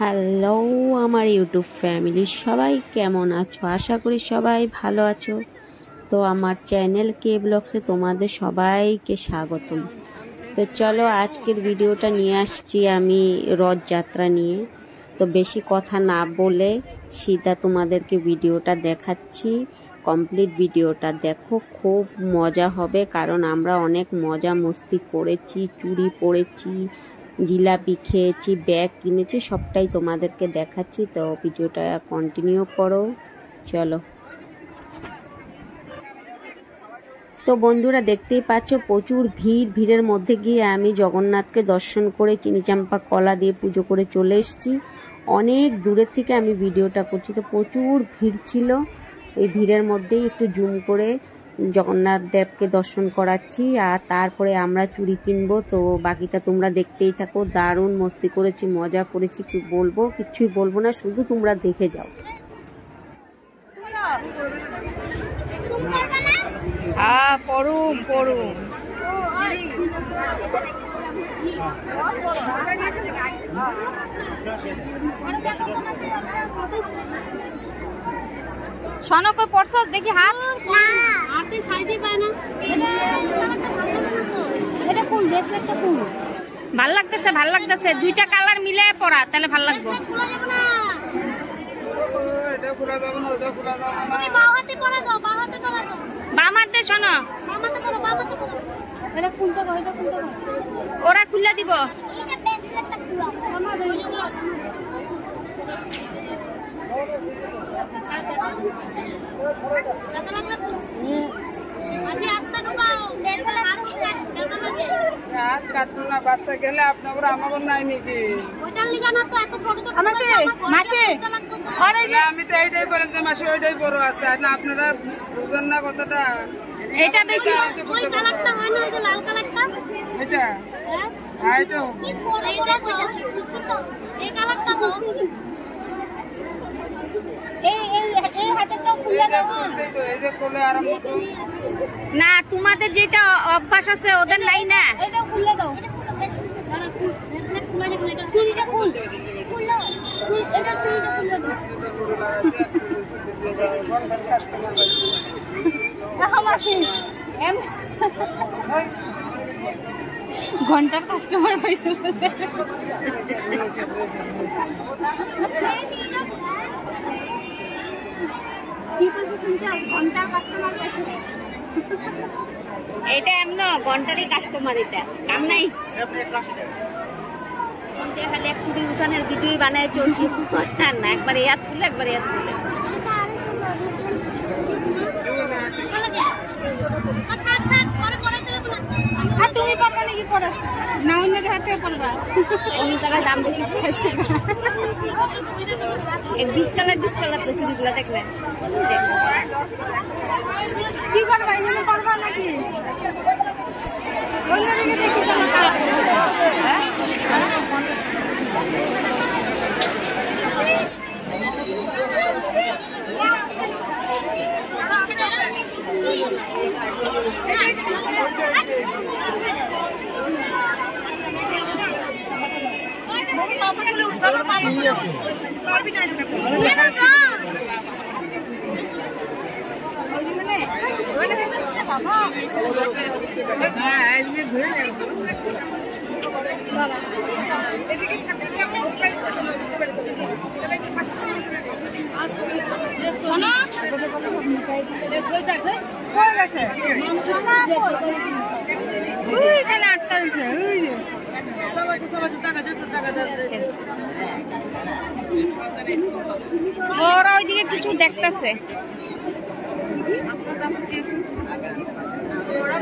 Hello আমার YouTube family, সবাই কেমন আছো? আশা করি সবাই ভালো আছো। তো আমার চ্যানেল কে ব্লগসে তোমাদের সবাইকে স্বাগতম। তো চলো আজকের ভিডিওটা নিয়ে আসছি আমি রথযাত্রা নিয়ে। তো বেশি কথা না বলে সিধা তোমাদেরকে ভিডিওটা দেখাচ্ছি। কমপ্লিট ভিডিওটা দেখো, খুব মজা হবে, কারণ আমরা অনেক মজা মস্তি করেছি, চুড়ি পরেছি, জিলাপি খেয়েছি, ব্যাগ কিনেছি, সবটাই তোমাদেরকে দেখাচ্ছি। তো ভিডিওটা কন্টিনিউ করো, চলো। তো বন্ধুরা দেখতেই পাচ্ছ প্রচুর ভিড়ের মধ্যে গিয়ে আমি জগন্নাথকে দর্শন করে চিনি চাম্পা কলা দিয়ে পুজো করে চলে এসেছি। অনেক দূরের থেকে আমি ভিডিওটা করছি, তো প্রচুর ভিড় ছিল। এই ভিড়ের মধ্যেই একটু জুম করে জগন্নাথ দেবকে দর্শন করাচ্ছি, আর তারপরে আমরা চুড়ি কিনবো। তো বাকিটা তোমরা দেখতেই থাকো। দারুণ মস্তি করেছি, মজা করেছি, কি বলবো, কিচ্ছুই বলবো না, শুধু তোমরা দেখে যাও। পড়ুম সনক পড়ছ দেখি হাতে সাইজে পায় না। এটা কোন ব্রেসলেটটা কোন? ভাল লাগতেছে দুইটা কালার মিলে পরা, তাহলে ভাল লাগবে। বাম হাতে শোনো, ওরা খুলে দিব। বাচ্চা গেলে আপনার আমাকে নাই নাকি? আমি তো এইটাই করেন যে মাসে ওইটাই বড় আছে না, আপনারা বুঝেন না কথাটা। এটা বেশি এটা না, তোমাদের যেটা অভ্যাস আছে ওদের নাই না। ঘন্টার কাস্টমার পাইছে। এটা এমন ঘন্টারই কাস্টমার, এটা কাম নাই। খালি এক কুড়ি উঠানের ভিডিও বানায় চলছি না, একবার ইয়াদ তুলে একবার ইয়াদ তুলে। তুমি পারবা নাকি পরে? না, অন্যদের হাতে পারবা। অন্য জায়গায় দাম বেশি, 20 কালার তো চুড়িগুলো দেখলে কি করবা? এগুলো পারবা নাকি? অন্যদিকে দেখি আটকা রয়েছে। ওরা ওইদিকে কিছু দেখতেছে।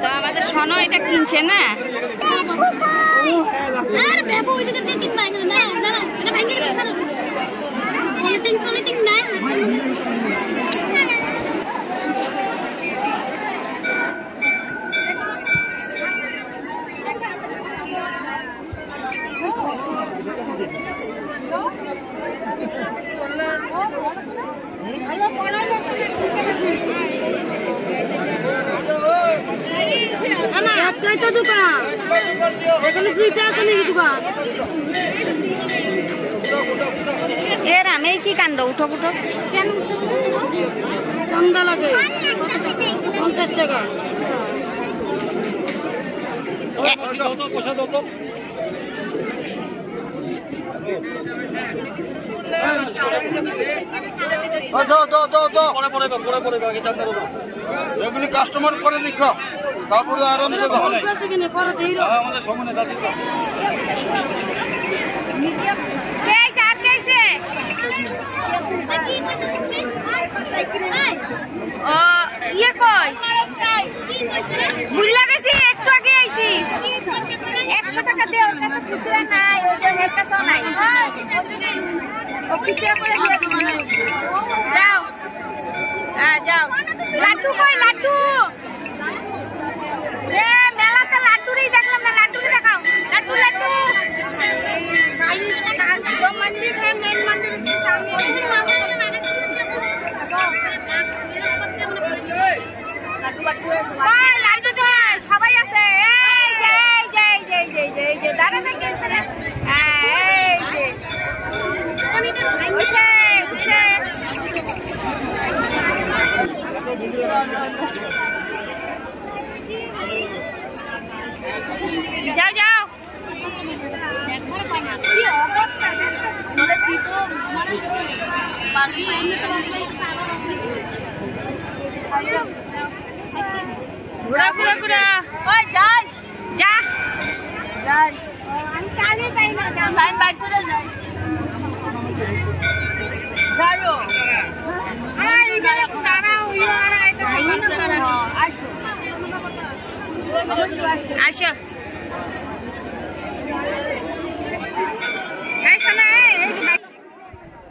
তো আমাদের সোনা এটা কিনছে না। একটাই তো দোকান, এখানে দুইটা আছে নাকি দোকান? কি কাণ্ড, উঠো উঠো। চান্দা লাগে 50 টাকা। এগুলি কাস্টমার করে দেখো, তারপরে আরামসে দাও। কে আইছে, আর কে আইছে? ও ইয়ে কই বুঝলা গেছি, একটু আগে আইছি। 100 টাকা দে, ওর কাছে খুচরা নাই, ওই যে এর কাছেও নাই। ও খুচরা করে দিয়ে দিবি। যাও যাও। লাড্ডু কই, লাড্ডু? এ মেলাতে লাড্ডুরই দেখলাম না, লাড্ডুরই দেখাও। লাড্ডু লাড্ডু मंदिर है, मेन मंदिर के सामने। লাড্ডু তো সবাই আছে। দাঁড়া না গেছে না, যাও যাও। ঘুরা ঘুরা ঘুরা যাস যা আমি কানে পাই না, ভাই বাই করে যাই যাও। আই বেলা দাঁড়াও, ইয়া আর এটা সামনে দাঁড়াও। আসো আসো।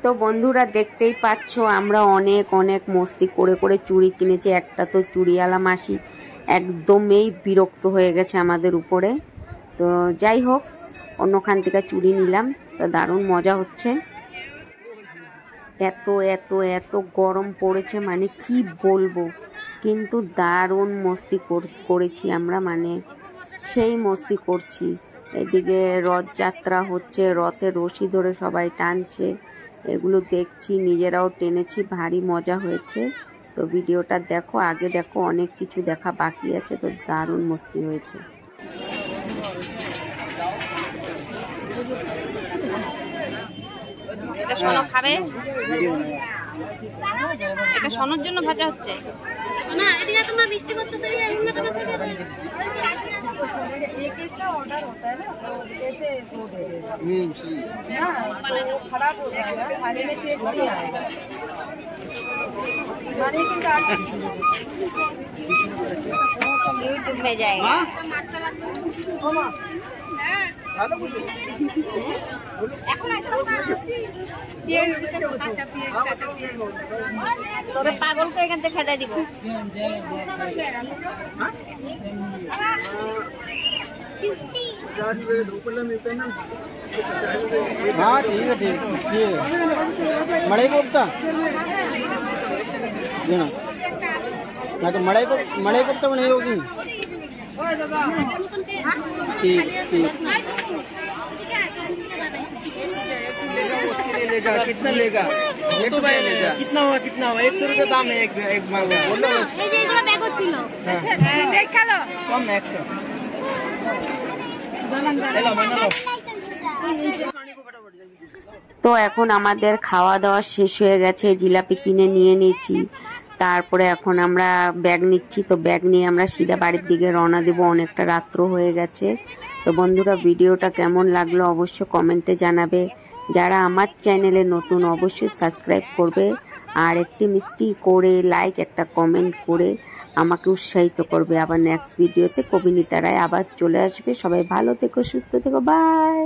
তো বন্ধুরা দেখতেই পাচ্ছ আমরা অনেক অনেক মস্তি করে করে চুড়ি কিনেছি। একটা তো চুড়িওয়ালা মাসি একদমই বিরক্ত হয়ে গেছে আমাদের উপরে। তো যাই হোক, অন্যখান থেকে চুড়ি নিলাম, তো দারুণ মজা হচ্ছে। এত এত এত গরম পড়েছে, মানে কি বলবো, কিন্তু দারুণ মস্তি করেছি আমরা, মানে সেই মস্তি করছি। এদিকে রথযাত্রা হচ্ছে, রথে রশি ধরে সবাই টানছে, এগুলো দেখছি, নিজেরাও টেনেছি, ভারী মজা হয়েছে। তো ভিডিওটা দেখো, আগে দেখো, অনেক কিছু দেখা বাকি আছে। তো দারুণ মস্তি হয়েছে। এটা সোনা খাবে, এটা সোনার জন্য ভাজা হচ্ছে না। এদিকে তোমার বৃষ্টি পড়তেছে, यूट्यूब में जाएगा। তোরে পাগলকে এখান থেকে খেদাই দিব। हाँ ठीक है ठीक है। मड़ई कोफ्ता ना, मैं तो मड़ई कोफ्ता बनाई होगी। ठीक ठीक। कितना लेगा? ये तो भाई कितना हुआ 100 रुपये दाम है एक बोलो। कम 100। তো এখন আমাদের খাওয়া দাওয়া শেষ হয়ে গেছে, জিলাপি কিনে নিয়ে নিয়েছি। তারপরে এখন আমরা ব্যাগ নিচ্ছি। তো ব্যাগ নিয়ে আমরা সিধা বাড়ির দিকে রওনা দেব, অনেকটা রাত্র হয়ে গেছে। তো বন্ধুরা ভিডিওটা কেমন লাগলো অবশ্যই কমেন্টে জানাবে। যারা আমার চ্যানেলে নতুন অবশ্যই সাবস্ক্রাইব করবে, আর একটি মিষ্টি করে লাইক, একটা কমেন্ট করে আমাকে উৎসাহিত করবে। আবার নেক্সট ভিডিওতে কবিনীতা রায় আবার চলে আসবে। সবাই ভালো থেকো, সুস্থ থেকো, বাই।